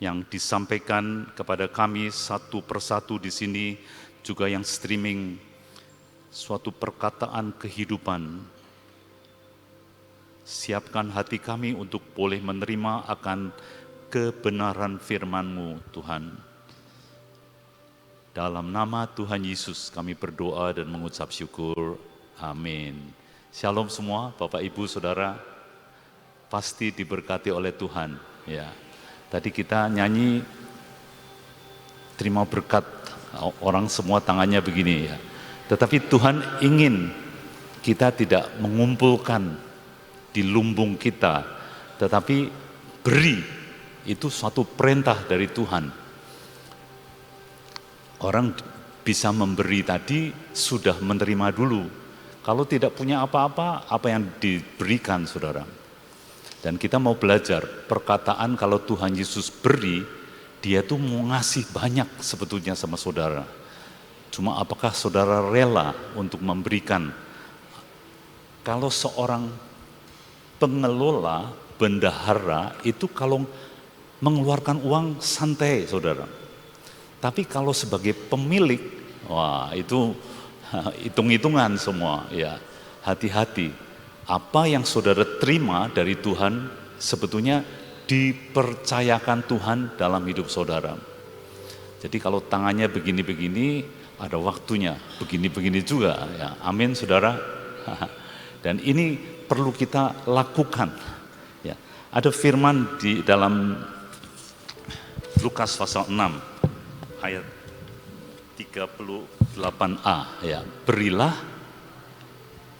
yang disampaikan kepada kami satu persatu di sini, juga yang streaming, suatu perkataan kehidupan. Siapkan hati kami untuk boleh menerima akan kebenaran firman-Mu, Tuhan. Dalam nama Tuhan Yesus kami berdoa dan mengucap syukur. Amin. Shalom semua, Bapak Ibu Saudara, pasti diberkati oleh Tuhan. Ya, tadi kita nyanyi terima berkat, orang semua tangannya begini ya. Tetapi Tuhan ingin kita tidak mengumpulkan di lumbung kita, tetapi beri, itu suatu perintah dari Tuhan. Orang bisa memberi tadi sudah menerima dulu. Kalau tidak punya apa-apa, apa yang diberikan, saudara? Dan kita mau belajar perkataan kalau Tuhan Yesus beri, dia tuh mau ngasih banyak sebetulnya sama saudara. Cuma apakah saudara rela untuk memberikan? Kalau seorang pengelola, bendahara, itu kalau mengeluarkan uang santai, saudara. Tapi kalau sebagai pemilik, wah itu hitung-hitungan semua, ya. Hati-hati. Apa yang saudara terima dari Tuhan sebetulnya dipercayakan Tuhan dalam hidup saudara. Jadi kalau tangannya begini-begini, ada waktunya begini-begini juga, ya. Amin, saudara. Dan ini perlu kita lakukan. Ya. Ada firman di dalam Lukas pasal 6 ayat 38a, ya. Berilah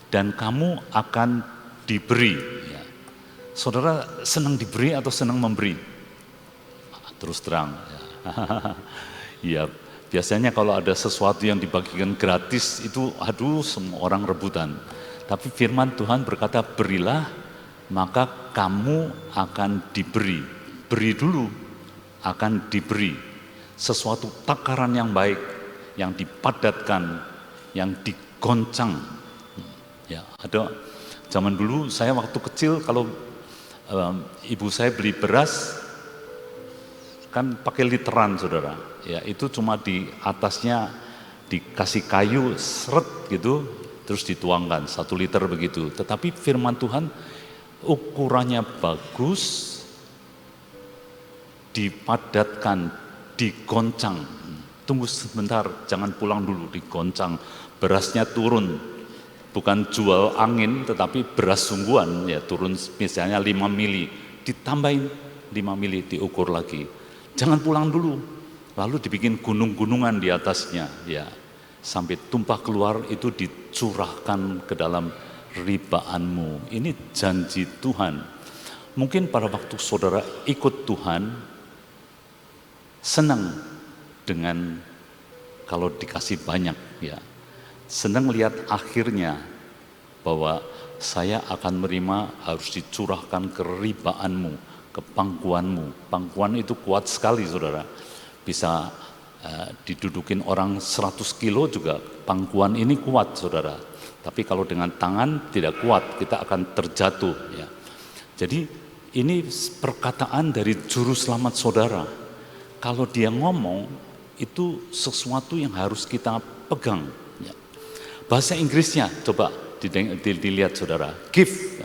dan kamu akan diberi. Ya. Saudara senang diberi atau senang memberi? Terus terang. Ya. Ya, biasanya kalau ada sesuatu yang dibagikan gratis itu, aduh, semua orang rebutan. Tapi firman Tuhan berkata, berilah maka kamu akan diberi. Beri dulu, akan diberi. Sesuatu takaran yang baik, yang dipadatkan, yang digoncang. Ya, ada zaman dulu saya waktu kecil kalau ibu saya beli beras kan pakai literan, saudara. Ya, itu cuma di atasnya dikasih kayu seret gitu, terus dituangkan 1 liter begitu. Tetapi firman Tuhan ukurannya bagus, dipadatkan, digoncang. Tunggu sebentar, jangan pulang dulu, digoncang. Berasnya turun. Bukan jual angin, tetapi beras sungguhan, ya turun misalnya 5 mili, ditambahin 5 mili, diukur lagi. Jangan pulang dulu, lalu dibikin gunung-gunungan di atasnya, ya sampai tumpah keluar, itu dicurahkan ke dalam ribaanmu. Ini janji Tuhan. Mungkin pada waktu saudara ikut Tuhan, senang dengan kalau dikasih banyak, ya. Senang lihat akhirnya bahwa saya akan menerima, harus dicurahkan ke ribaanmu, ke pangkuanmu. Pangkuan itu kuat sekali, saudara. Bisa didudukin orang 100 kilo juga, pangkuan ini kuat, saudara. Tapi kalau dengan tangan tidak kuat, kita akan terjatuh, ya. Jadi ini perkataan dari juru selamat saudara. Kalau dia ngomong, itu sesuatu yang harus kita pegang. Bahasa Inggrisnya coba dilihat, saudara. Give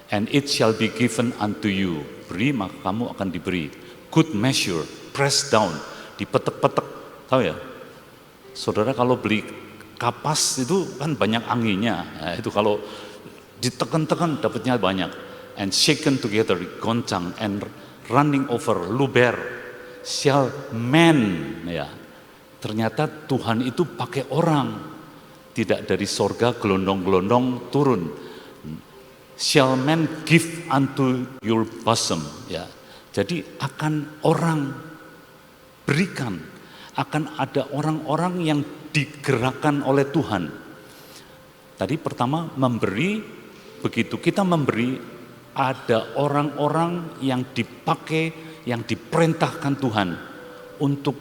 and it shall be given unto you. Beri maka kamu akan diberi. Good measure, press down, dipetek-petek. Tahu ya? Saudara kalau beli kapas itu kan banyak anginnya. Nah, itu kalau ditekan-tekan dapatnya banyak. And shaken together, goncang, and running over, luber, shall man, ya. Ternyata Tuhan itu pakai orang. Tidak dari sorga gelondong-gelondong turun. Shall man give unto your bosom, ya. Jadi akan orang berikan, akan ada orang-orang yang digerakkan oleh Tuhan. Tadi pertama memberi, begitu kita memberi, ada orang-orang yang dipakai, yang diperintahkan Tuhan untuk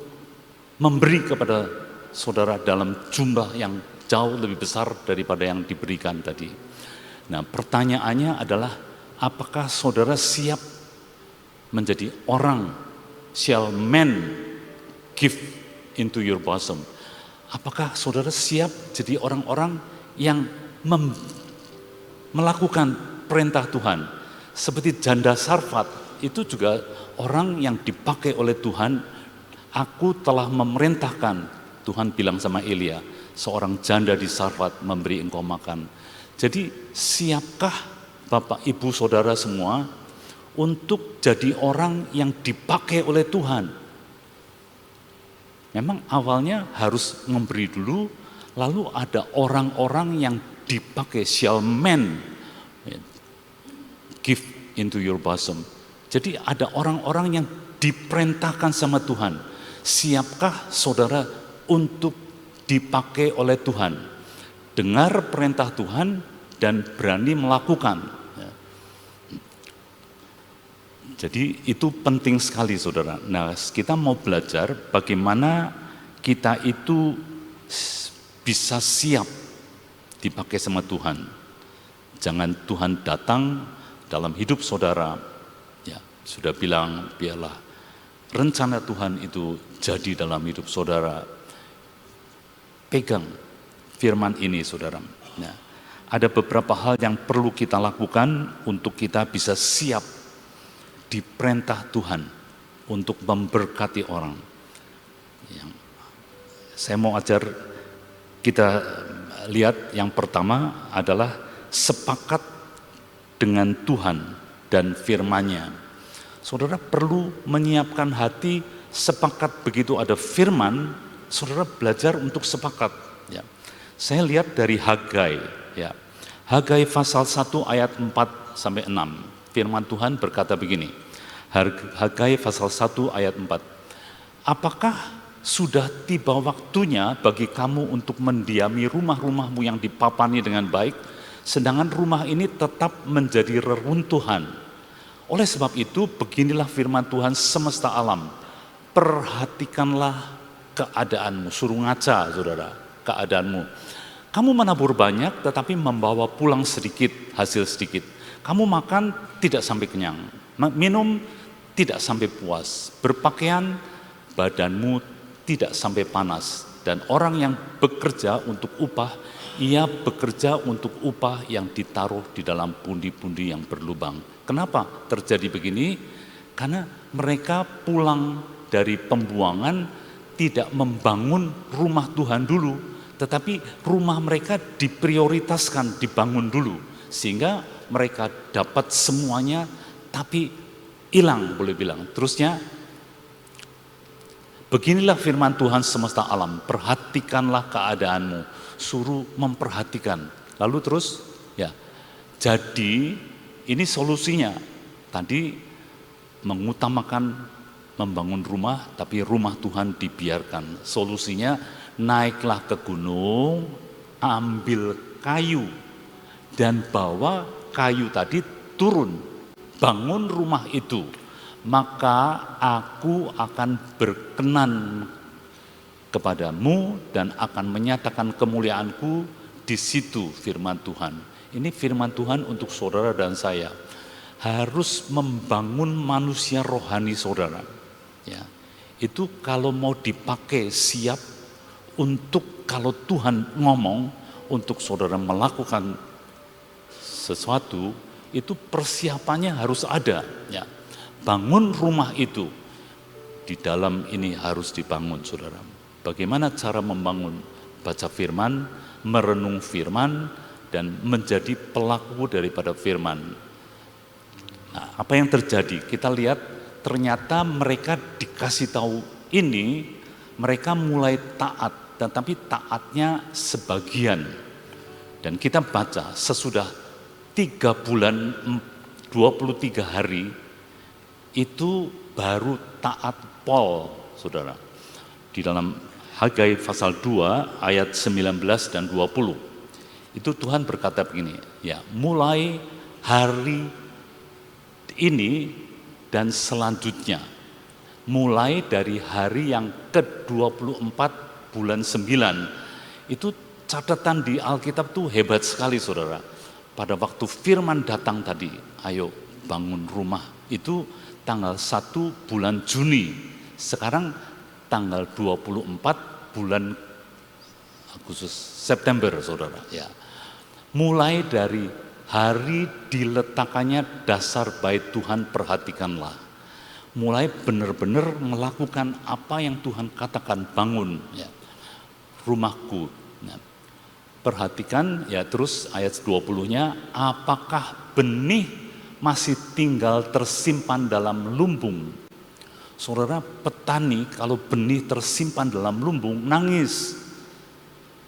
memberi kepada saudara dalam jumlah yang jauh lebih besar daripada yang diberikan tadi. Nah, pertanyaannya adalah apakah saudara siap menjadi orang shall men give into your bosom. Apakah saudara siap jadi orang-orang yang melakukan perintah Tuhan? Seperti janda Sarfat, itu juga orang yang dipakai oleh Tuhan. Aku telah memerintahkan, Tuhan bilang sama Elia, seorang janda di Sarfat memberi engkau makan. Jadi siapkah Bapak Ibu Saudara semua untuk jadi orang yang dipakai oleh Tuhan? Memang awalnya harus memberi dulu, lalu ada orang-orang yang dipakai, shall men give into your bosom. Jadi ada orang-orang yang diperintahkan sama Tuhan. Siapkah saudara untuk dipakai oleh Tuhan? Dengar perintah Tuhan dan berani melakukan. Jadi itu penting sekali saudara. Nah, kita mau belajar bagaimana kita itu bisa siap dipakai sama Tuhan. Jangan Tuhan datang dalam hidup saudara, ya sudah bilang biarlah rencana Tuhan itu jadi dalam hidup saudara. Pegang firman ini saudara. Nah, ada beberapa hal yang perlu kita lakukan untuk kita bisa siap di perintah Tuhan untuk memberkati orang. Saya mau ajar kita lihat yang pertama adalah sepakat dengan Tuhan dan firman-Nya. Saudara perlu menyiapkan hati sepakat begitu ada firman, saudara belajar untuk sepakat. Ya. Saya lihat dari Hagai, ya. Hagai pasal 1 ayat 4 sampai 6. Firman Tuhan berkata begini, Hagai pasal 1 ayat 4. Apakah sudah tiba waktunya bagi kamu untuk mendiami rumah-rumahmu yang dipapani dengan baik, sedangkan rumah ini tetap menjadi reruntuhan? Oleh sebab itu, beginilah firman Tuhan semesta alam. Perhatikanlah keadaanmu, suruh ngaca saudara, keadaanmu. Kamu menabur banyak tetapi membawa pulang sedikit, hasil sedikit. Kamu makan tidak sampai kenyang, minum tidak sampai puas, berpakaian badanmu tidak sampai panas. Dan orang yang bekerja untuk upah, ia bekerja untuk upah yang ditaruh di dalam pundi-pundi yang berlubang. Kenapa terjadi begini? Karena mereka pulang dari pembuangan tidak membangun rumah Tuhan dulu, tetapi rumah mereka diprioritaskan, dibangun dulu. Sehingga mereka dapat semuanya, tapi hilang boleh bilang. Terusnya, beginilah firman Tuhan semesta alam, perhatikanlah keadaanmu, suruh memperhatikan. Lalu terus, ya, jadi ini solusinya. Tadi mengutamakan membangun rumah, tapi rumah Tuhan dibiarkan. Solusinya, naiklah ke gunung, ambil kayu, dan bawa kayu tadi turun, bangun rumah itu, maka aku akan berkenan kepadamu dan akan menyatakan kemuliaanku di situ. Firman Tuhan ini, firman Tuhan untuk saudara dan saya, harus membangun manusia rohani saudara, ya. Itu kalau mau dipakai siap untuk kalau Tuhan ngomong untuk saudara melakukan sesuatu, itu persiapannya harus ada, ya. Bangun rumah itu di dalam ini harus dibangun saudara. Bagaimana cara membangun? Baca firman, merenung firman, dan menjadi pelaku daripada firman. Nah, apa yang terjadi? Kita lihat ternyata mereka dikasih tahu ini, mereka mulai taat, tetapi taatnya sebagian. Dan kita baca sesudah 3 bulan 23 hari itu baru taat pol saudara. Di dalam Hagai pasal 2 ayat 19 dan 20 itu Tuhan berkata begini, ya, mulai hari ini dan selanjutnya, mulai dari hari yang ke-24 bulan 9, itu catatan di Alkitab tuh hebat sekali saudara. Pada waktu firman datang tadi, ayo bangun rumah itu tanggal 1 bulan Juni. Sekarang tanggal 24 bulan Agustus, September, saudara. Ya. Mulai dari hari diletakkannya dasar bait Tuhan, perhatikanlah. Mulai benar-benar melakukan apa yang Tuhan katakan, bangun ya, rumahku. Ya. Perhatikan ya, terus ayat 20-nya, apakah benih masih tinggal tersimpan dalam lumbung? Saudara, petani kalau benih tersimpan dalam lumbung nangis.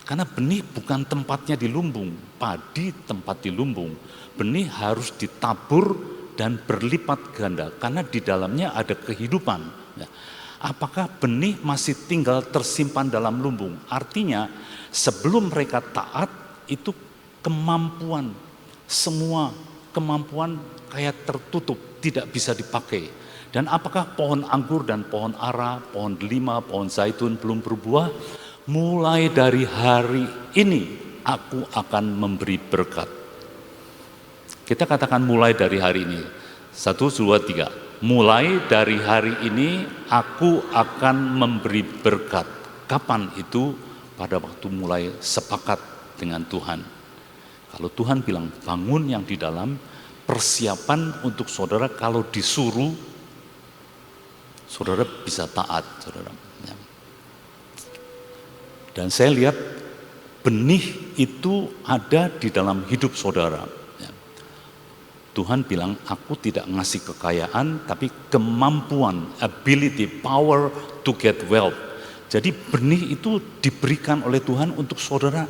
Karena benih bukan tempatnya di lumbung, padi tempat di lumbung. Benih harus ditabur dan berlipat ganda, karena di dalamnya ada kehidupan. Ya. Apakah benih masih tinggal tersimpan dalam lumbung? Artinya sebelum mereka taat itu kemampuan, semua kemampuan kayak tertutup, tidak bisa dipakai. Dan apakah pohon anggur dan pohon ara, pohon delima, pohon zaitun belum berbuah? Mulai dari hari ini aku akan memberi berkat. Kita katakan mulai dari hari ini. 1, 2, 3. Mulai dari hari ini aku akan memberi berkat. Kapan itu? Pada waktu mulai sepakat dengan Tuhan. Kalau Tuhan bilang bangun yang di dalam, persiapan untuk saudara kalau disuruh, saudara bisa taat, saudara. Dan saya lihat benih itu ada di dalam hidup saudara. Tuhan bilang, aku tidak ngasih kekayaan, tapi kemampuan, ability, power to get wealth. Jadi benih itu diberikan oleh Tuhan untuk saudara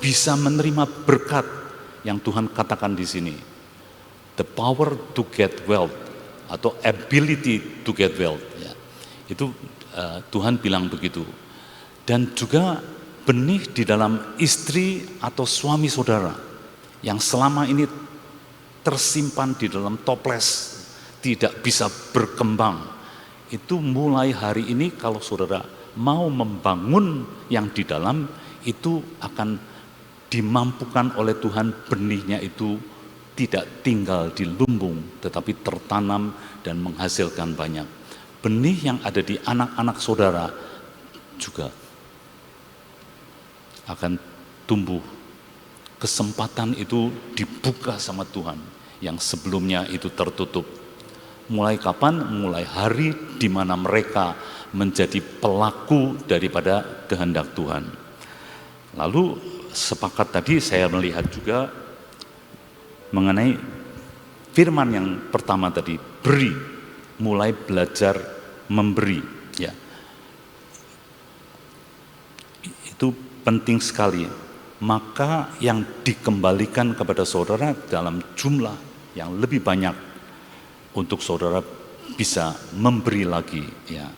bisa menerima berkat yang Tuhan katakan di sini. The power to get wealth atau ability to get wealth. Ya. Itu Tuhan bilang begitu. Dan juga benih di dalam istri atau suami saudara yang selama ini tersimpan di dalam toples, tidak bisa berkembang. Itu mulai hari ini kalau saudara mau membangun yang di dalam, itu akan dimampukan oleh Tuhan, benihnya itu tidak tinggal di lumbung, tetapi tertanam dan menghasilkan banyak. Benih yang ada di anak-anak saudara juga akan tumbuh. Kesempatan itu dibuka sama Tuhan yang sebelumnya itu tertutup. Mulai kapan? Mulai hari di mana mereka menjadi pelaku daripada kehendak Tuhan. Lalu sepakat tadi saya melihat juga mengenai firman yang pertama tadi, beri, mulai belajar memberi. Ya. Itu penting sekali. Maka yang dikembalikan kepada saudara dalam jumlah yang lebih banyak untuk saudara bisa memberi lagi. Ya.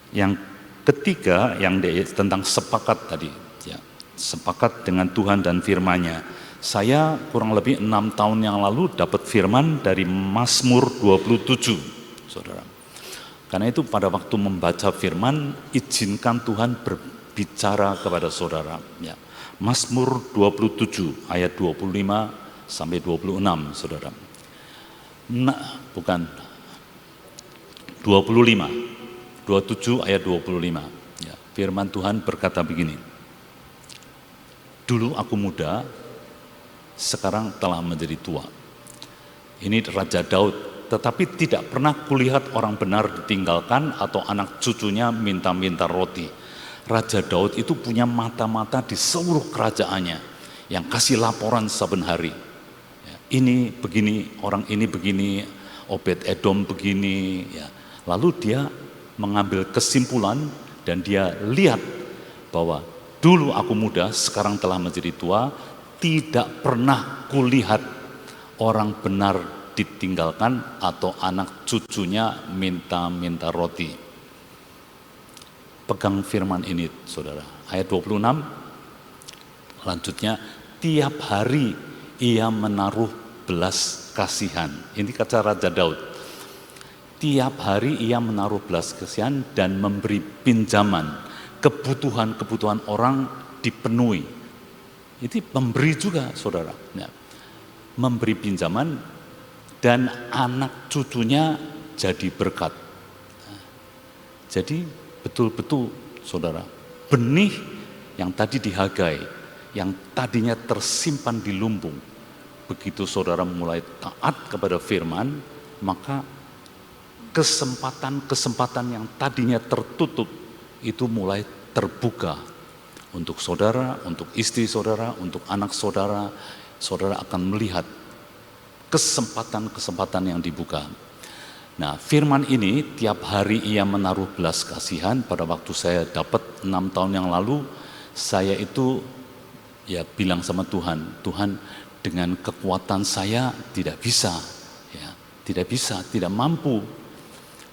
Yang ketiga yang tentang sepakat tadi, ya, sepakat dengan Tuhan dan firman-Nya. Saya kurang lebih 6 tahun yang lalu dapat firman dari Mazmur 27, saudara. Karena itu pada waktu membaca firman, izinkan Tuhan berbicara kepada saudara. Ya. Mazmur 27 ayat 25 sampai 26, saudara. Nah, bukan 25, 27 ayat 25. Ya, firman Tuhan berkata begini. Dulu aku muda, sekarang telah menjadi tua. Ini Raja Daud, tetapi tidak pernah kulihat orang benar ditinggalkan atau anak cucunya minta-minta roti. Raja Daud itu punya mata-mata di seluruh kerajaannya yang kasih laporan saben hari. Ya, ini begini, orang ini begini, Obed Edom begini. Ya. Lalu dia mengambil kesimpulan dan dia lihat bahwa dulu aku muda, sekarang telah menjadi tua, tidak pernah kulihat orang benar ditinggalkan atau anak cucunya minta-minta roti. Pegang firman ini, saudara. Ayat 26, lanjutnya, tiap hari ia menaruh belas kasihan. Ini kata Raja Daud. Tiap hari ia menaruh belas kasihan dan memberi pinjaman. Kebutuhan-kebutuhan orang dipenuhi. Itu memberi juga, saudara. Ya. Memberi pinjaman dan anak cucunya jadi berkat. Jadi betul-betul saudara, benih yang tadi di Hagai, yang tadinya tersimpan di lumbung, begitu saudara mulai taat kepada firman, maka kesempatan-kesempatan yang tadinya tertutup itu mulai terbuka untuk saudara, untuk istri saudara, untuk anak saudara. Saudara akan melihat kesempatan-kesempatan yang dibuka. Nah, firman ini tiap hari ia menaruh belas kasihan. Pada waktu saya dapat 6 tahun yang lalu, saya itu ya bilang sama Tuhan, Tuhan, dengan kekuatan saya tidak bisa, ya, tidak bisa, tidak mampu.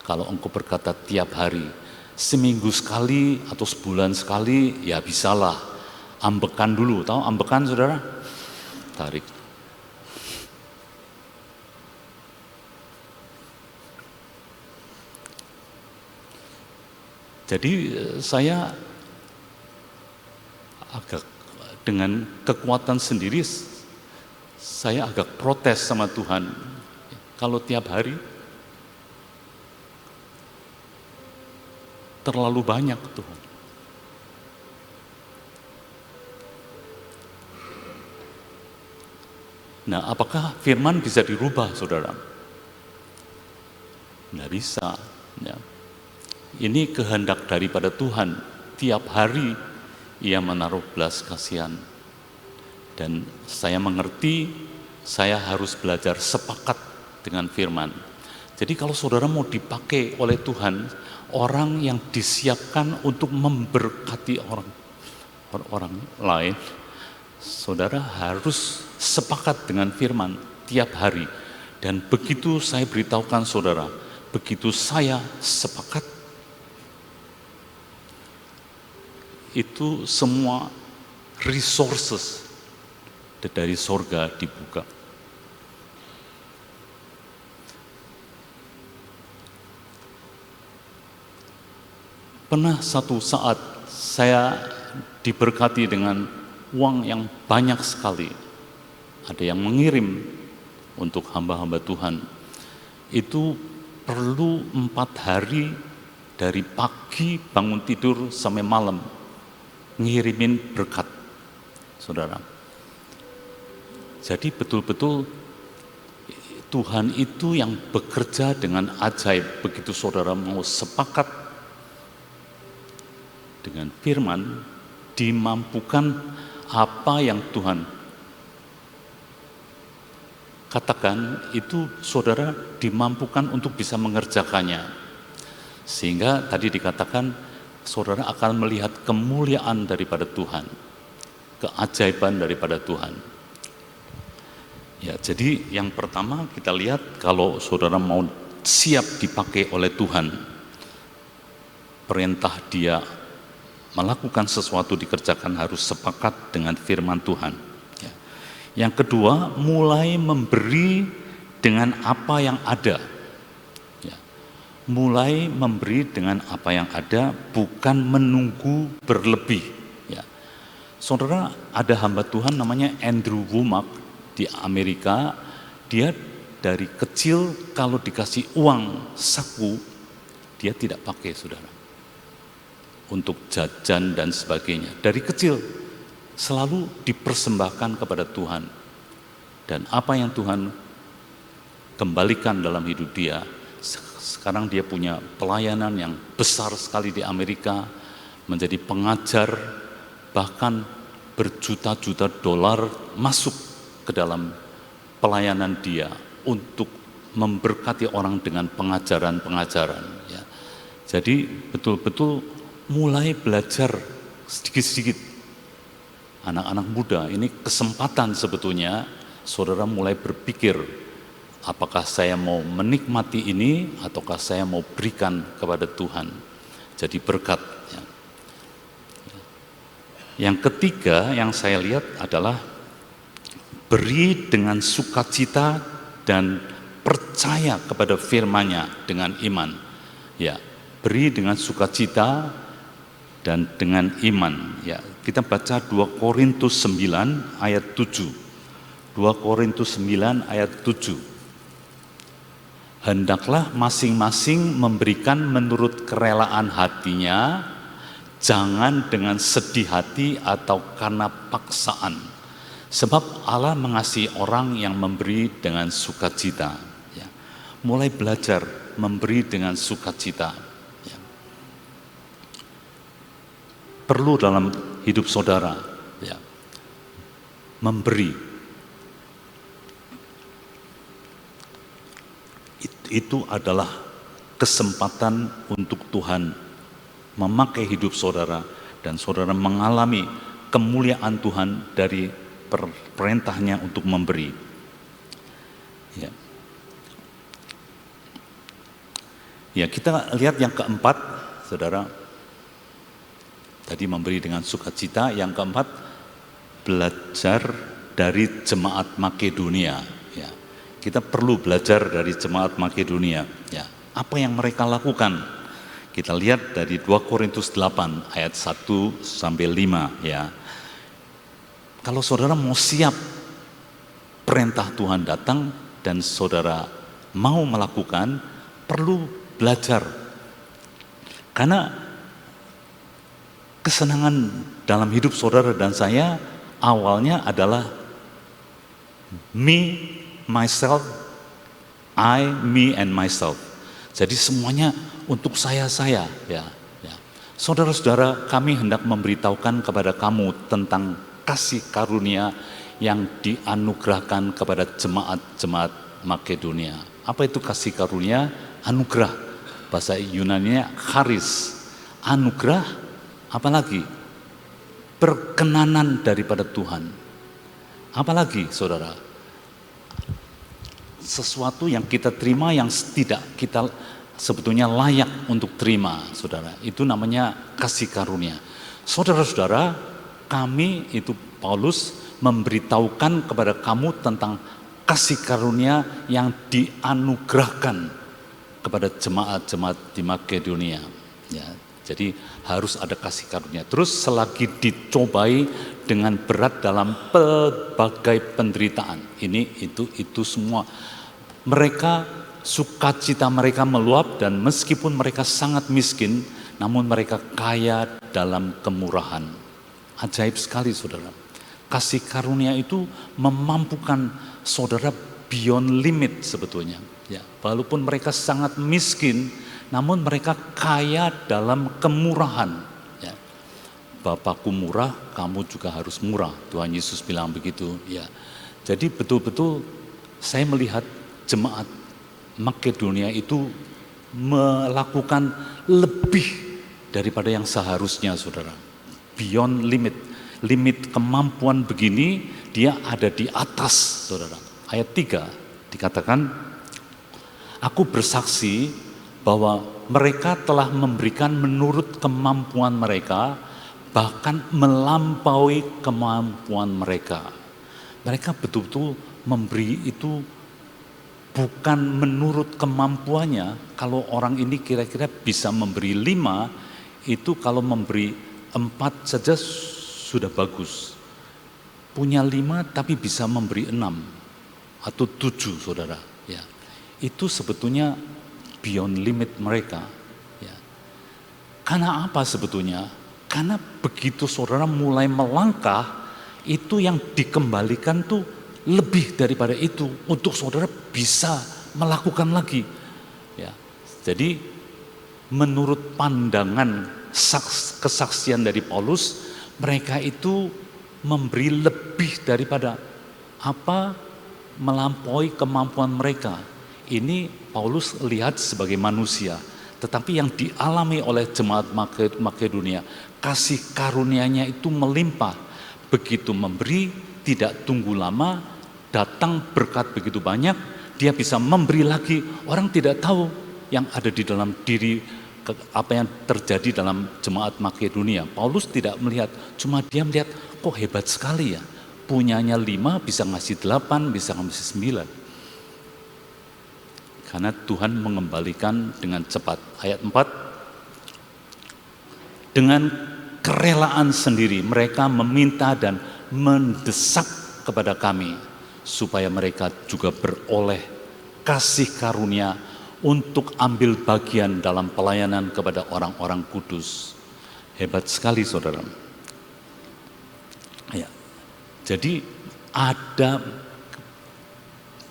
Kalau Engkau berkata tiap hari, seminggu sekali atau sebulan sekali, ya bisalah. Ambekan dulu, tahu ambekan saudara? Tarik. Jadi saya agak dengan kekuatan sendiri, saya agak protes sama Tuhan. Kalau tiap hari terlalu banyak Tuhan. Nah, apakah firman bisa dirubah, saudara? Nggak bisa. Ya. Ini kehendak daripada Tuhan. Tiap hari ia menaruh belas kasihan. Dan saya mengerti, saya harus belajar sepakat dengan firman. Jadi kalau saudara mau dipakai oleh Tuhan, orang yang disiapkan untuk memberkati orang lain, saudara harus sepakat dengan firman tiap hari. Dan begitu saya beritahukan saudara, begitu saya sepakat, itu semua resources dari sorga dibuka. Pernah satu saat saya diberkati dengan uang yang banyak sekali. Ada yang mengirim untuk hamba-hamba Tuhan. Itu perlu 4 hari dari pagi bangun tidur sampai malam ngirimin berkat, saudara. Jadi betul-betul Tuhan itu yang bekerja dengan ajaib. Begitu saudara mau sepakat dengan firman, dimampukan apa yang Tuhan katakan, itu saudara dimampukan untuk bisa mengerjakannya. Sehingga tadi dikatakan saudara akan melihat kemuliaan daripada Tuhan, keajaiban daripada Tuhan. Ya, jadi yang pertama kita lihat, kalau saudara mau siap dipakai oleh Tuhan, perintah Dia melakukan sesuatu dikerjakan harus sepakat dengan firman Tuhan. Ya. Yang kedua, mulai memberi dengan apa yang ada. Ya. Mulai memberi dengan apa yang ada, bukan menunggu berlebih. Ya. Saudara, ada hamba Tuhan namanya Andrew Wommack di Amerika. Dia dari kecil kalau dikasih uang saku, dia tidak pakai, saudara, untuk jajan dan sebagainya. Dari kecil selalu dipersembahkan kepada Tuhan. Dan apa yang Tuhan kembalikan dalam hidup dia, sekarang dia punya pelayanan yang besar sekali di Amerika, menjadi pengajar, bahkan berjuta-juta dolar masuk ke dalam pelayanan dia untuk memberkati orang dengan pengajaran-pengajaran. Ya. Jadi betul-betul mulai belajar sedikit-sedikit. Anak-anak muda, ini kesempatan sebetulnya saudara mulai berpikir, apakah saya mau menikmati ini ataukah saya mau berikan kepada Tuhan jadi berkat. Ya. Yang ketiga yang saya lihat adalah beri dengan sukacita dan percaya kepada firman-Nya dengan iman. Ya, beri dengan sukacita dan dengan iman. Ya, kita baca 2 Korintus 9 ayat 7. 2 Korintus 9 ayat 7. Hendaklah masing-masing memberikan menurut kerelaan hatinya, jangan dengan sedih hati atau karena paksaan. Sebab Allah mengasihi orang yang memberi dengan sukacita. Ya. Mulai belajar memberi dengan sukacita. Ya. Perlu dalam hidup saudara, ya, memberi. Itu adalah kesempatan untuk Tuhan memakai hidup saudara dan saudara mengalami kemuliaan Tuhan dari perintahnya untuk memberi. Ya. Ya, kita lihat yang keempat, saudara. Tadi memberi dengan sukacita. Yang keempat, belajar dari jemaat Makedonia. Ya. Kita perlu belajar dari jemaat Makedonia. Ya. Apa yang mereka lakukan? Kita lihat dari 2 Korintus 8 ayat 1 sampai 5. Ya. Kalau saudara mau siap perintah Tuhan datang dan saudara mau melakukan, perlu belajar. Karena kesenangan dalam hidup saudara dan saya awalnya adalah me, myself, I, me, and myself. Jadi semuanya untuk saya, ya. Saudara-saudara, kami hendak memberitahukan kepada kamu tentang kasih karunia yang dianugerahkan kepada jemaat-jemaat Makedonia. Apa itu kasih karunia? Anugerah. Bahasa Yunaninya charis. Anugerah, apalagi? Perkenanan daripada Tuhan. Apalagi, saudara? Sesuatu yang kita terima yang tidak kita sebetulnya layak untuk terima, saudara. Itu namanya kasih karunia. Saudara-saudara, kami itu Paulus memberitahukan kepada kamu tentang kasih karunia yang dianugerahkan kepada jemaat-jemaat di Makedonia. Ya, jadi harus ada kasih karunia. Terus selagi dicobai dengan berat dalam berbagai penderitaan. Ini, itu semua. Mereka, sukacita mereka meluap dan meskipun mereka sangat miskin, namun mereka kaya dalam kemurahan. Ajaib sekali, saudara. Kasih karunia itu memampukan saudara beyond limit sebetulnya. Ya, walaupun mereka sangat miskin, namun mereka kaya dalam kemurahan. Ya. Bapakku murah, kamu juga harus murah. Tuhan Yesus bilang begitu. Ya. Jadi betul-betul saya melihat jemaat Makedonia itu melakukan lebih daripada yang seharusnya, saudara. Beyond limit. Limit kemampuan begini, dia ada di atas, saudara. Ayat 3 dikatakan, aku bersaksi bahwa mereka telah memberikan menurut kemampuan mereka, bahkan melampaui kemampuan mereka. Mereka betul-betul memberi itu bukan menurut kemampuannya. Kalau orang ini kira-kira bisa memberi 5, itu kalau memberi 4 saja sudah bagus. Punya 5 tapi bisa memberi 6 atau 7, saudara. Ya, itu sebetulnya beyond limit mereka. Ya. Karena apa sebetulnya? Karena begitu saudara mulai melangkah, itu yang dikembalikan tuh lebih daripada itu untuk saudara bisa melakukan lagi. Ya. Jadi menurut pandangan kesaksian dari Paulus, mereka itu memberi lebih daripada apa melampaui kemampuan mereka. Ini Paulus lihat sebagai manusia, tetapi yang dialami oleh jemaat Makedonia, kasih karunia-Nya itu melimpah. Begitu memberi, tidak tunggu lama, datang berkat begitu banyak, dia bisa memberi lagi. Orang tidak tahu yang ada di dalam diri, apa yang terjadi dalam jemaat Makedonia. Paulus tidak melihat, cuma dia melihat, kok hebat sekali ya, punyanya 5 bisa ngasih 8, bisa ngasih 9. Karena Tuhan mengembalikan dengan cepat. Ayat 4, dengan kerelaan sendiri mereka meminta dan mendesak kepada kami supaya mereka juga beroleh kasih karunia untuk ambil bagian dalam pelayanan kepada orang-orang kudus. Hebat sekali saudara. Ya. Jadi ada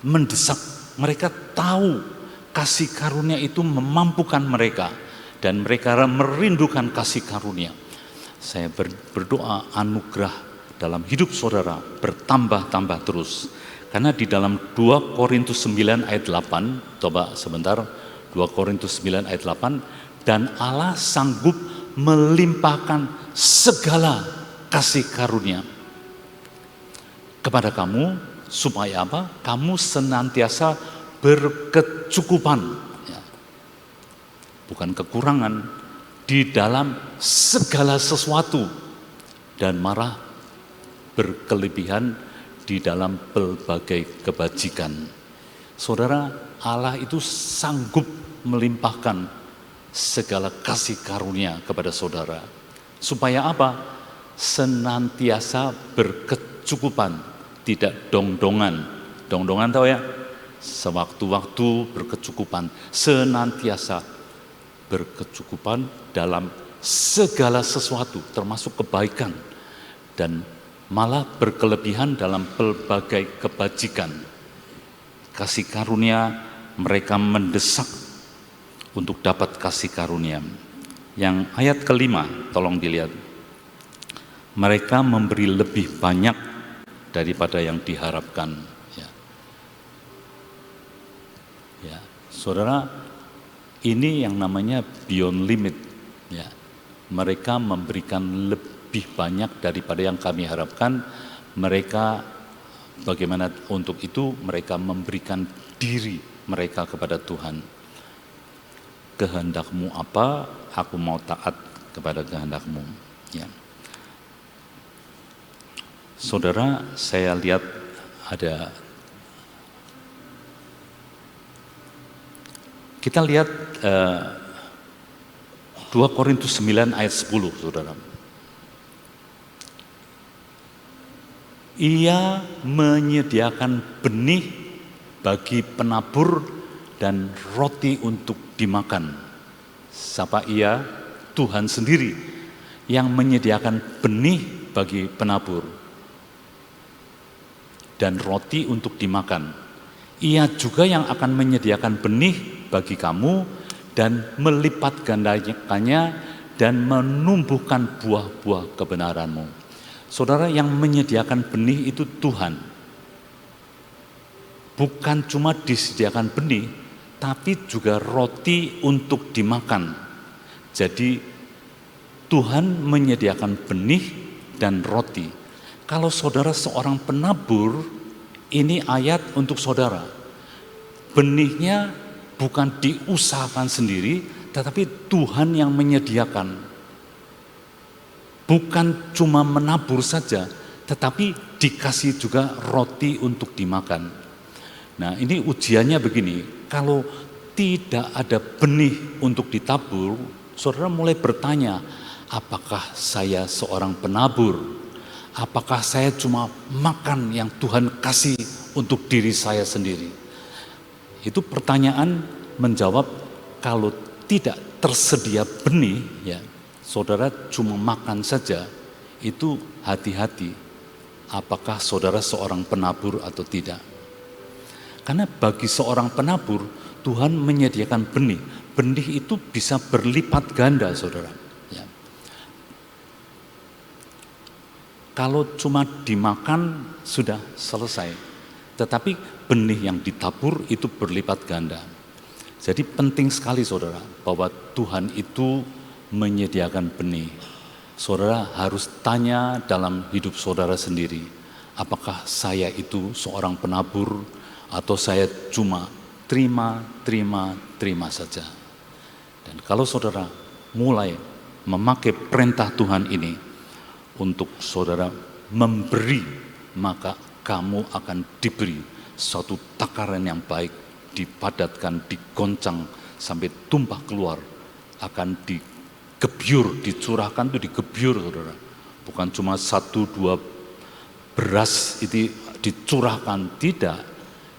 mendesak, mereka tahu kasih karunia itu memampukan mereka dan mereka merindukan kasih karunia. Saya berdoa anugerah dalam hidup saudara bertambah-tambah terus. Karena di dalam 2 Korintus 9 ayat 8, coba sebentar, 2 Korintus 9 ayat 8, dan Allah sanggup melimpahkan segala kasih karunia kepada kamu, supaya apa? Kamu senantiasa berkecukupan, ya. Bukan kekurangan, di dalam segala sesuatu, dan malah berkelebihan di dalam berbagai kebajikan. Saudara, Allah itu sanggup melimpahkan segala kasih karunia kepada saudara. Supaya apa? Senantiasa berkecukupan, tidak dong-dongan. Dong-dongan tahu ya? Sewaktu-waktu berkecukupan, senantiasa berkecukupan dalam segala sesuatu, termasuk kebaikan, dan malah berkelebihan dalam pelbagai kebajikan. Kasih karunia, mereka mendesak untuk dapat kasih karunia. Yang ayat kelima, tolong dilihat. Mereka memberi lebih banyak daripada yang diharapkan. Ya, saudara, ini yang namanya beyond limit. Ya, mereka memberikan lebih banyak daripada yang kami harapkan. Mereka bagaimana untuk itu mereka memberikan diri mereka kepada Tuhan. Kehendakmu apa, aku mau taat kepada kehendakmu. Ya. Saudara, saya lihat ada, kita lihat 2 Korintus 9 ayat 10, saudara. Ia menyediakan benih bagi penabur dan roti untuk dimakan. Siapa ia? Tuhan sendiri yang menyediakan benih bagi penabur dan roti untuk dimakan. Ia juga yang akan menyediakan benih bagi kamu dan melipat gandakannya dan menumbuhkan buah-buah kebenaranmu. Saudara, yang menyediakan benih itu Tuhan. Bukan cuma disediakan benih, tapi juga roti untuk dimakan. Jadi Tuhan menyediakan benih dan roti. Kalau saudara seorang penabur, ini ayat untuk saudara. Benihnya bukan diusahakan sendiri, tetapi Tuhan yang menyediakan. Bukan cuma menabur saja, tetapi dikasih juga roti untuk dimakan. Nah, ini ujiannya begini, kalau tidak ada benih untuk ditabur, saudara mulai bertanya, apakah saya seorang penabur? Apakah saya cuma makan yang Tuhan kasih untuk diri saya sendiri? Itu pertanyaan menjawab, kalau tidak tersedia benih, ya, saudara cuma makan saja, itu hati-hati apakah saudara seorang penabur atau tidak. Karena bagi seorang penabur, Tuhan menyediakan benih. Benih itu bisa berlipat ganda, saudara. Ya. Kalau cuma dimakan, sudah selesai. Tetapi benih yang ditabur itu berlipat ganda. Jadi penting sekali, saudara, bahwa Tuhan itu menyediakan benih. Saudara harus tanya dalam hidup saudara sendiri, apakah saya itu seorang penabur atau saya cuma terima saja. Dan kalau saudara mulai memakai perintah Tuhan ini untuk saudara memberi, maka kamu akan diberi suatu takaran yang baik, dipadatkan, digoncang sampai tumpah keluar, akan digebyur, dicurahkan itu digebyur, saudara. Bukan cuma 1-2 beras itu dicurahkan, tidak.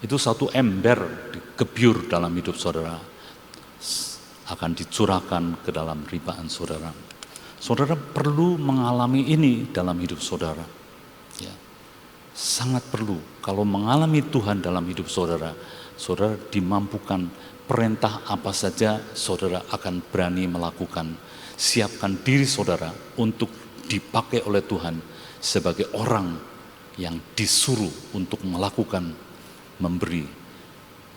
Itu satu ember digebyur dalam hidup saudara. akan dicurahkan ke dalam ribaan saudara. Saudara perlu mengalami ini dalam hidup saudara. Ya, sangat perlu. Kalau mengalami Tuhan dalam hidup saudara, saudara dimampukan perintah apa saja saudara akan berani melakukan. Siapkan diri saudara untuk dipakai oleh Tuhan sebagai orang yang disuruh untuk melakukan, memberi.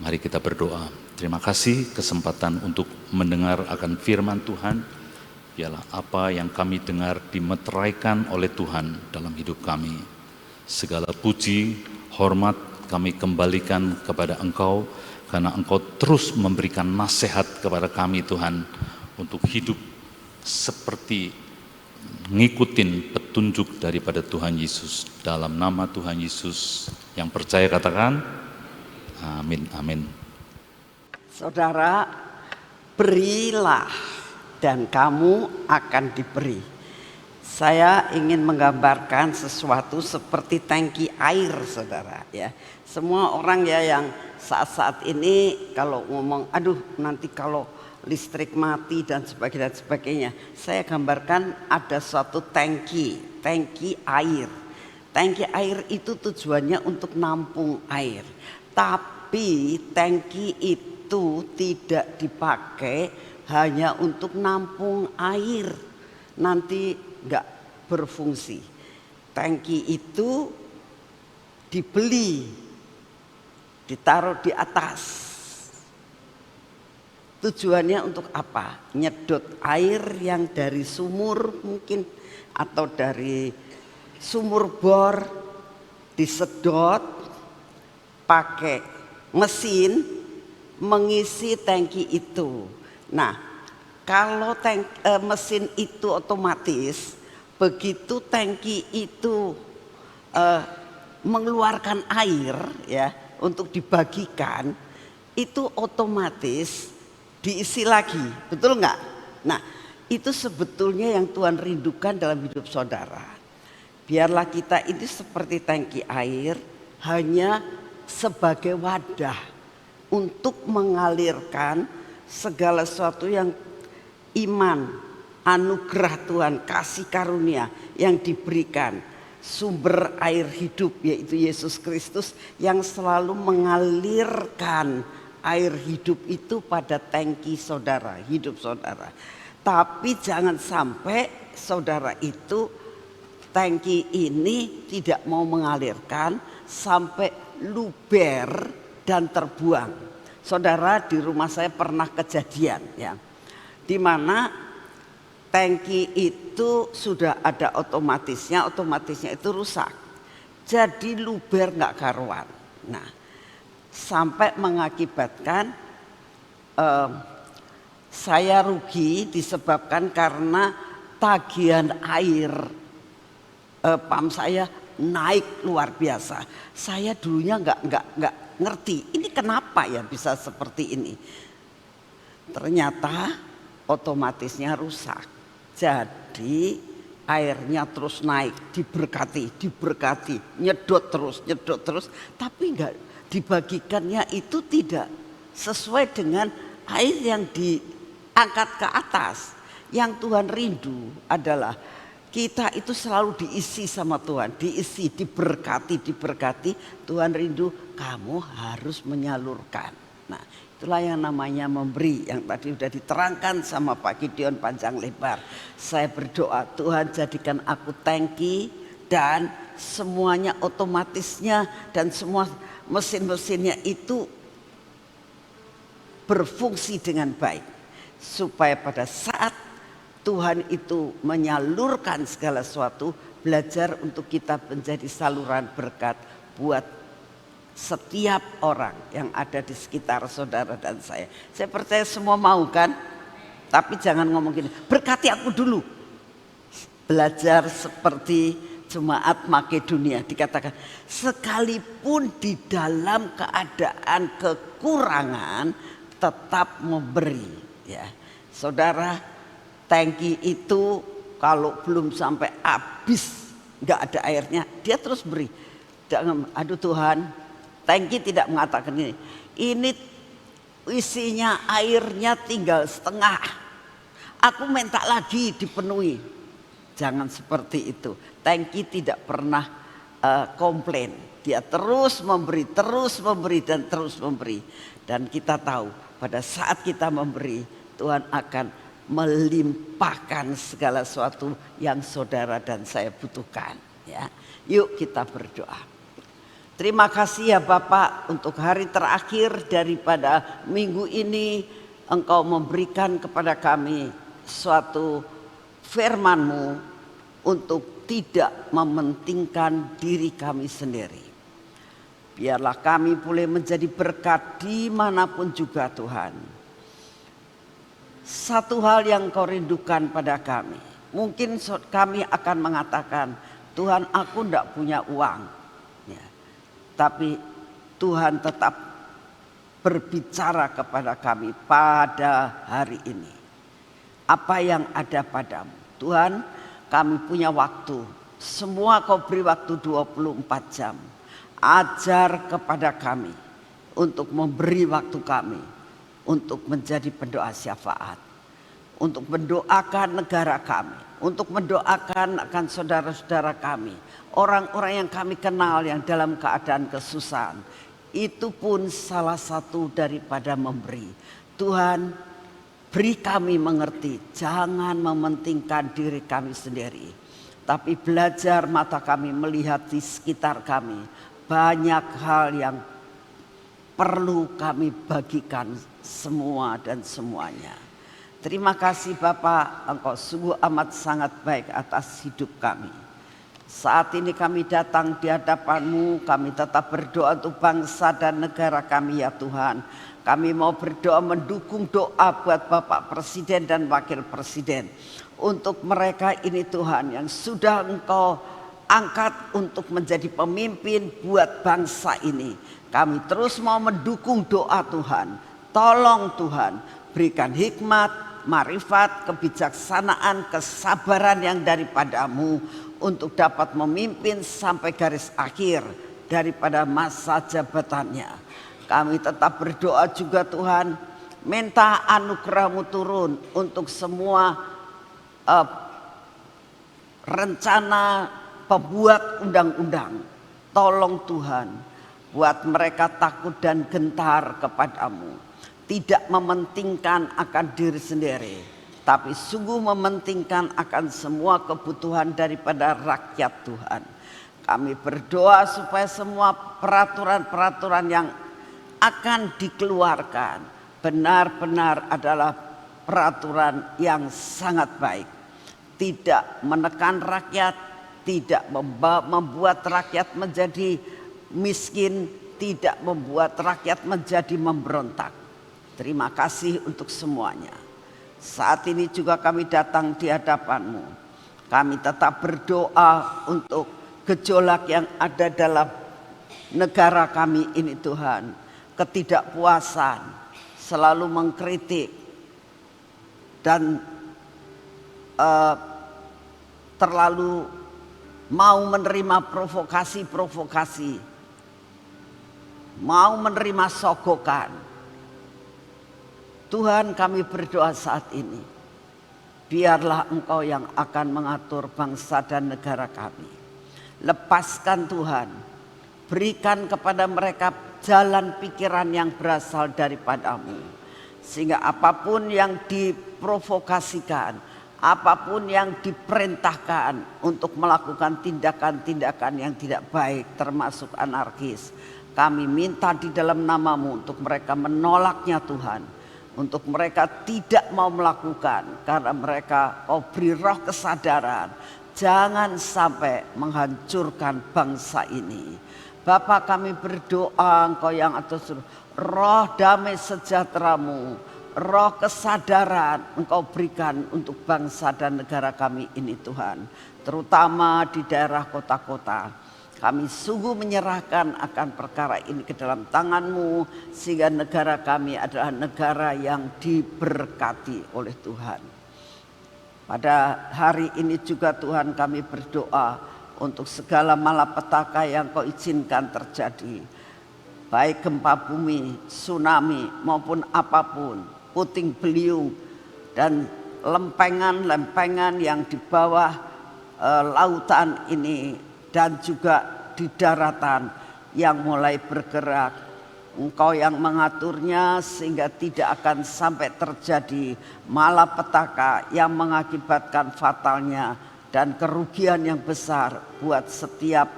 Mari kita berdoa. Terima kasih kesempatan untuk mendengar akan firman Tuhan. Biarlah apa yang kami dengar dimeteraikan oleh Tuhan dalam hidup kami. Segala puji, hormat kami kembalikan kepada Engkau, karena Engkau terus memberikan nasihat kepada kami Tuhan, untuk hidup seperti ngikutin petunjuk daripada Tuhan Yesus. Dalam nama Tuhan Yesus, yang percaya katakan amin, amin. Saudara, berilah dan kamu akan diberi. Saya ingin menggambarkan sesuatu seperti tangki air, saudara, ya. Semua orang ya yang saat-saat ini kalau ngomong, aduh nanti kalau listrik mati dan sebagainya. Saya gambarkan ada suatu tangki air. Tangki air itu tujuannya untuk nampung air. Tapi tangki itu tidak dipakai hanya untuk nampung air. Nanti enggak berfungsi. Tangki itu dibeli, ditaruh di atas. Tujuannya untuk apa? Nyedot air yang dari sumur mungkin, atau dari sumur bor, disedot pakai mesin mengisi tangki itu. Nah, kalau mesin itu otomatis, begitu tangki itu mengeluarkan air ya untuk dibagikan, itu otomatis diisi lagi, betul nggak? Nah, itu sebetulnya yang Tuhan rindukan dalam hidup saudara. Biarlah kita ini seperti tangki air, hanya sebagai wadah untuk mengalirkan segala sesuatu yang iman, anugerah Tuhan, kasih karunia yang diberikan. Sumber air hidup yaitu Yesus Kristus yang selalu mengalirkan air hidup itu pada tangki saudara, hidup saudara. Tapi jangan sampai saudara itu tangki ini tidak mau mengalirkan sampai luber dan terbuang. Saudara, di rumah saya pernah kejadian ya, di mana tangki itu sudah ada otomatisnya itu rusak. Jadi luber nggak karuan. Nah, sampai mengakibatkan saya rugi disebabkan karena tagihan air pam saya naik luar biasa. Saya dulunya nggak ngerti ini kenapa ya bisa seperti ini. Ternyata otomatisnya rusak. Jadi airnya terus naik, diberkati, nyedot terus, tapi enggak dibagikannya itu tidak sesuai dengan air yang diangkat ke atas. Yang Tuhan rindu adalah kita itu selalu diisi sama Tuhan, diberkati. Tuhan rindu kamu harus menyalurkan. Nah, itulah yang namanya memberi, yang tadi sudah diterangkan sama Pak Gideon panjang lebar. Saya berdoa, Tuhan jadikan aku tangki dan semuanya otomatisnya dan semua mesin-mesinnya itu berfungsi dengan baik, supaya pada saat Tuhan itu menyalurkan segala sesuatu, belajar untuk kita menjadi saluran berkat buat setiap orang yang ada di sekitar saudara dan saya. Saya percaya semua mau kan? Tapi jangan ngomong gini, berkati aku dulu. Belajar seperti Jemaat Makedonia, dikatakan sekalipun di dalam keadaan kekurangan tetap memberi ya. Saudara, tangki itu kalau belum sampai habis, nggak ada airnya, dia terus beri. Jangan, aduh Tuhan, tangki tidak mengatakan ini isinya airnya tinggal setengah. Aku minta lagi dipenuhi. Jangan seperti itu. Tangki tidak pernah komplain. Dia terus memberi dan terus memberi. Dan kita tahu pada saat kita memberi, Tuhan akan melimpahkan segala sesuatu yang saudara dan saya butuhkan. Ya, yuk kita berdoa. Terima kasih ya Bapak untuk hari terakhir daripada minggu ini. Engkau memberikan kepada kami suatu firman-Mu untuk tidak mementingkan diri kami sendiri. Biarlah kami boleh menjadi berkat dimanapun juga Tuhan. Satu hal yang Kau rindukan pada kami. Mungkin kami akan mengatakan, Tuhan aku tidak punya uang. Tapi Tuhan tetap berbicara kepada kami pada hari ini. Apa yang ada padamu. Tuhan, kami punya waktu. Semua Kau beri waktu 24 jam. Ajar kepada kami untuk memberi waktu kami. Untuk menjadi pendoa syafaat. Untuk mendoakan negara kami. Untuk mendoakan akan saudara-saudara kami. Orang-orang yang kami kenal yang dalam keadaan kesusahan. Itu pun salah satu daripada memberi. Tuhan, beri kami mengerti. Jangan mementingkan diri kami sendiri. Tapi belajar mata kami melihat di sekitar kami. Banyak hal yang perlu kami bagikan semua dan semuanya. Terima kasih Bapak, Engkau sungguh amat sangat baik atas hidup kami. Saat ini kami datang di hadapan-Mu, kami tetap berdoa untuk bangsa dan negara kami ya Tuhan. Kami mau berdoa mendukung doa buat Bapak Presiden dan Wakil Presiden. Untuk mereka ini Tuhan yang sudah Engkau angkat untuk menjadi pemimpin buat bangsa ini. Kami terus mau mendukung doa Tuhan. Tolong Tuhan berikan hikmat, marifat, kebijaksanaan, kesabaran yang daripada-Mu untuk dapat memimpin sampai garis akhir daripada masa jabatannya. Kami tetap berdoa juga Tuhan, minta anugerah-Mu turun untuk semua rencana pembuat undang-undang. Tolong Tuhan, buat mereka takut dan gentar kepada-Mu. Tidak mementingkan akan diri sendiri, tapi sungguh mementingkan akan semua kebutuhan daripada rakyat Tuhan. Kami berdoa supaya semua peraturan-peraturan yang akan dikeluarkan benar-benar adalah peraturan yang sangat baik. Tidak menekan rakyat, tidak membuat rakyat menjadi miskin, tidak membuat rakyat menjadi memberontak. Terima kasih untuk semuanya. Saat ini juga kami datang di hadapan-Mu. Kami tetap berdoa untuk gejolak yang ada dalam negara kami ini Tuhan. Ketidakpuasan, selalu mengkritik dan terlalu mau menerima provokasi-provokasi, mau menerima sogokan. Tuhan, kami berdoa saat ini, biarlah Engkau yang akan mengatur bangsa dan negara kami. Lepaskan Tuhan, berikan kepada mereka jalan pikiran yang berasal daripada-Mu. Sehingga apapun yang diprovokasikan, apapun yang diperintahkan untuk melakukan tindakan-tindakan yang tidak baik termasuk anarkis, kami minta di dalam nama-Mu untuk mereka menolaknya Tuhan. Untuk mereka tidak mau melakukan karena mereka Kau beri roh kesadaran. Jangan sampai menghancurkan bangsa ini. Bapa, kami berdoa Engkau yang atas roh damai sejahtera-Mu, roh kesadaran Engkau berikan untuk bangsa dan negara kami ini Tuhan. Terutama di daerah kota-kota. Kami sungguh menyerahkan akan perkara ini ke dalam tangan-Mu. Sehingga negara kami adalah negara yang diberkati oleh Tuhan. Pada hari ini juga Tuhan kami berdoa untuk segala malapetaka yang Kau izinkan terjadi. baik gempa bumi, tsunami maupun apapun, puting beliung dan lempengan-lempengan yang di bawah lautan ini dan juga di daratan yang mulai bergerak. Engkau yang mengaturnya sehingga tidak akan sampai terjadi malapetaka yang mengakibatkan fatalnya dan kerugian yang besar buat setiap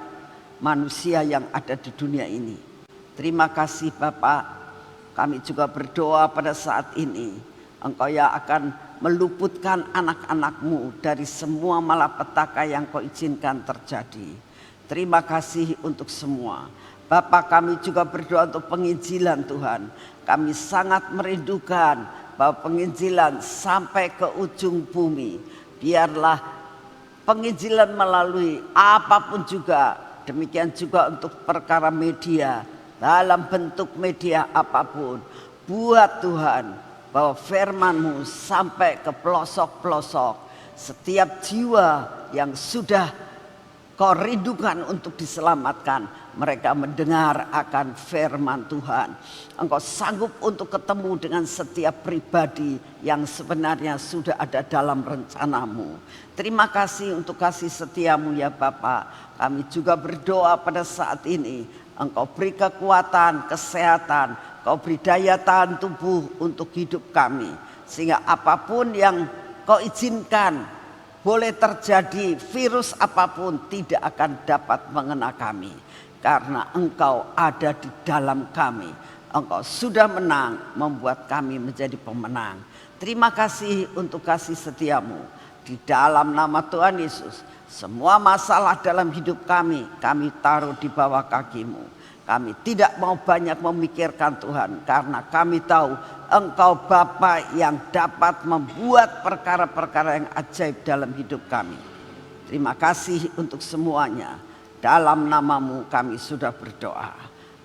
manusia yang ada di dunia ini. Terima kasih Bapak, kami juga berdoa pada saat ini Engkau yang akan meluputkan anak-anak-Mu dari semua malapetaka yang Kau izinkan terjadi. Terima kasih untuk semua. Bapak, kami juga berdoa untuk penginjilan Tuhan. Kami sangat merindukan bahwa penginjilan sampai ke ujung bumi. Biarlah penginjilan melalui apapun juga, demikian juga untuk perkara media, dalam bentuk media apapun. Buat Tuhan bahwa firman-Mu sampai ke pelosok-pelosok. Setiap jiwa yang sudah Kau rindukan untuk diselamatkan, mereka mendengar akan firman Tuhan. Engkau sanggup untuk ketemu dengan setiap pribadi yang sebenarnya sudah ada dalam rencana-Mu. Terima kasih untuk kasih setia-Mu ya Bapak. Kami juga berdoa pada saat ini, Engkau beri kekuatan, kesehatan, Kau beri daya tahan tubuh untuk hidup kami. Sehingga apapun yang Kau izinkan boleh terjadi, virus apapun tidak akan dapat mengena kami. Karena Engkau ada di dalam kami. Engkau sudah menang, membuat kami menjadi pemenang. Terima kasih untuk kasih setia-Mu. Di dalam nama Tuhan Yesus, semua masalah dalam hidup kami taruh di bawah kaki-Mu. Kami tidak mau banyak memikirkan Tuhan, karena kami tahu Engkau Bapa yang dapat membuat perkara-perkara yang ajaib dalam hidup kami. Terima kasih untuk semuanya. Dalam nama-Mu kami sudah berdoa.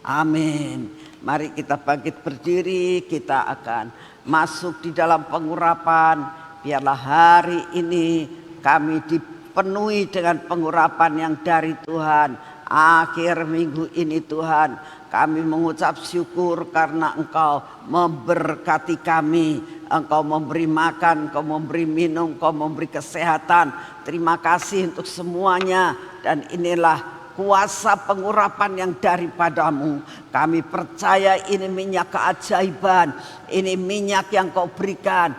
Amin. Mari kita bangkit berdiri, kita akan masuk di dalam pengurapan. Biarlah hari ini kami dipenuhi dengan pengurapan yang dari Tuhan. Akhir minggu ini Tuhan, kami mengucap syukur karena Engkau memberkati kami. Engkau memberi makan, Engkau memberi minum, Engkau memberi kesehatan. Terima kasih untuk semuanya. Dan inilah kuasa pengurapan yang daripada-Mu. Kami percaya ini minyak keajaiban. Ini minyak yang Kau berikan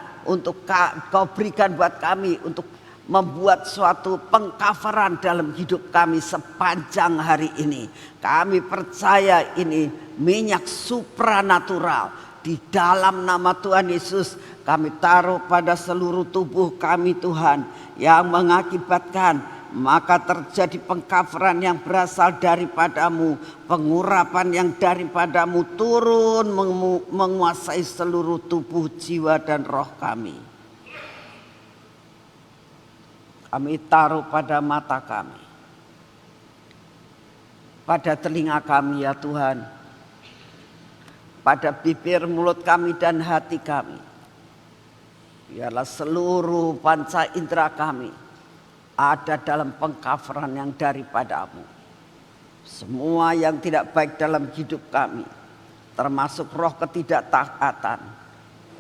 Kau berikan buat kami untuk membuat suatu pengcoveran dalam hidup kami sepanjang hari ini. Kami percaya ini minyak supranatural. Di dalam nama Tuhan Yesus kami taruh pada seluruh tubuh kami Tuhan, yang mengakibatkan maka terjadi pengcoveran yang berasal daripada-Mu, pengurapan yang daripada-Mu turun menguasai seluruh tubuh, jiwa dan roh kami. Kami taruh pada mata kami, pada telinga kami ya Tuhan, pada bibir, mulut kami dan hati kami. Biarlah seluruh panca indera kami ada dalam pengcoveran yang daripada-Mu. Semua yang tidak baik dalam hidup kami, termasuk roh ketidaktaatan,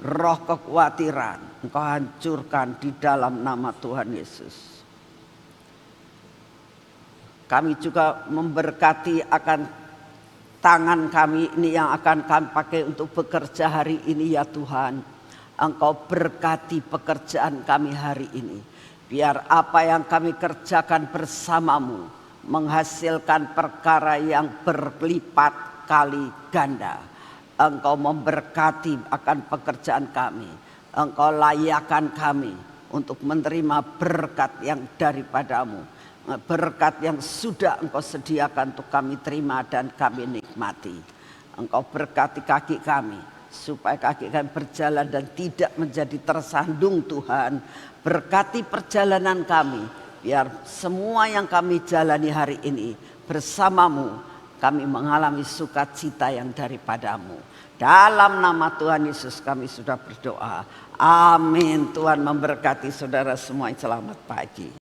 roh kekhawatiran, Engkau hancurkan di dalam nama Tuhan Yesus. Kami juga memberkati akan tangan kami ini yang akan kami pakai untuk bekerja hari ini ya Tuhan. Engkau berkati pekerjaan kami hari ini. Biar apa yang kami kerjakan bersama-Mu menghasilkan perkara yang berlipat kali ganda. Engkau memberkati akan pekerjaan kami. Engkau layakkan kami untuk menerima berkat yang daripada-Mu. Berkat yang sudah Engkau sediakan untuk kami terima dan kami nikmati. Engkau berkati kaki kami, supaya kaki kami berjalan dan tidak menjadi tersandung Tuhan. Berkati perjalanan kami, biar semua yang kami jalani hari ini bersama-Mu, kami mengalami sukacita yang daripada-Mu. Dalam nama Tuhan Yesus kami sudah berdoa. Amin. Tuhan memberkati saudara semua. Selamat pagi.